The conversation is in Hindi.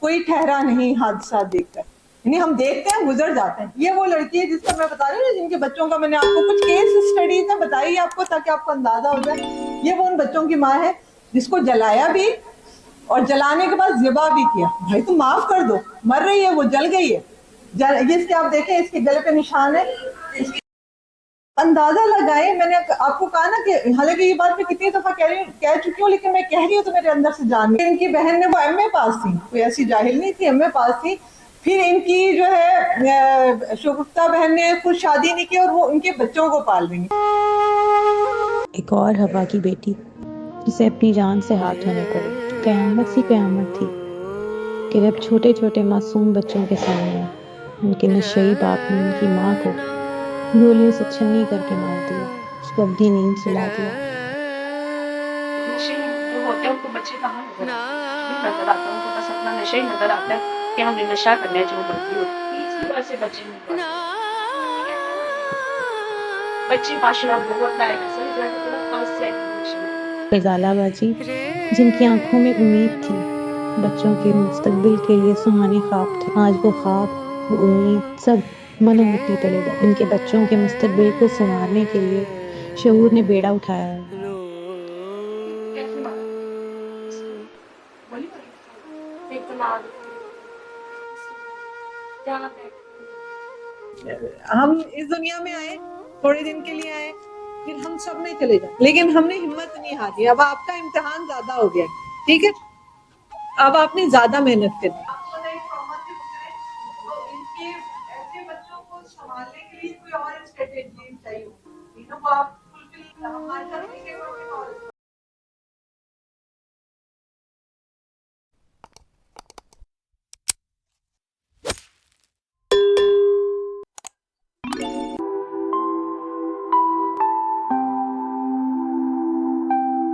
कोई ठहरा नहीं हादसा देखकर, यानी हम देखते हैं गुजर जाते हैं। ये वो लड़की है जिसका मैं बता रही हूँ, जिनके बच्चों का मैंने आपको कुछ केस स्टडीज में बताई आपको, ताकि आपको अंदाजा हो जाए। ये वो उन बच्चों की माँ है जिसको जलाया भी और जलाने के बाद ज़िबा भी किया। भाई तुम माफ कर दो, मर रही है वो, जल गई है। ये इसके आप देखें, इसके गले पे निशान है। अंदाजा लगाए, मैंने आपको कहा ना कि हालांकि ये बात मैं कितनी दफा कह चुकी हूँ, लेकिन मैं कह रही हूँ तो मेरे अंदर से जान गई। इनकी बहन ने, वो एमए पास थी, कोई ऐसी जाहिल नहीं थी, एमए पास थी। फिर इनकी जो है शगुफ्ता बहन ने खुद शादी नहीं की और वो उनके बच्चों को पाल रही है। एक और हवा की बेटी जिसे अपनी जान से हाथ धोने पड़े। कयामत सी कयामत थी कि जब छोटे छोटे मासूम बच्चों के सामने उनके नशेई बाप ने उनकी माँ को गोलियों से छन्नी करके मार दिया, उसको अवधी नींद सुला दिया। नशे जो होते हैं उनको बच्चे कहाँ नजर आते हैं, कुछ भी नजर आता है उनको, बस अपना नशा ही नजर आता है कि हमने नशा करना है, जो मर्जी हो। इसी वजह से बच्चे नहीं पढ़ते। बच्चे माशाल्लाह बहुत लायक है, सही जगह पे ना फर्स्ट सेकंड पोजीशन। गजालाबाजी जिनकी आंखों में उम्मीद थी, बच्चों के मुस्तकबिल के लिए सुहाने ख्वाब थे, आज वो ख्वाब, वो उम्मीद सब मनो मिट्टी तले गए। उनके बच्चों के मुस्तकबिल को संवारने के लिए शऊर ने बेड़ा उठाया है। कैसे मारा? गोली मारी? एक तो मार जहाँ पे हम इस दुनिया में आए, थोड़े दिन के लिए आए, फिर हम सब में चले जाए, लेकिन हमने हिम्मत नहीं हारी। अब आपका इम्तिहान ज्यादा हो गया, ठीक है? अब आपने ज्यादा मेहनत करनी। आपको नए ट्रॉमा से गुजरे, तो इनके ऐसे बच्चों को संभालने के लिए कोई और स्ट्रेटेजी चाहिए होगी, वो आप फुलफिल हमारे साथ नहीं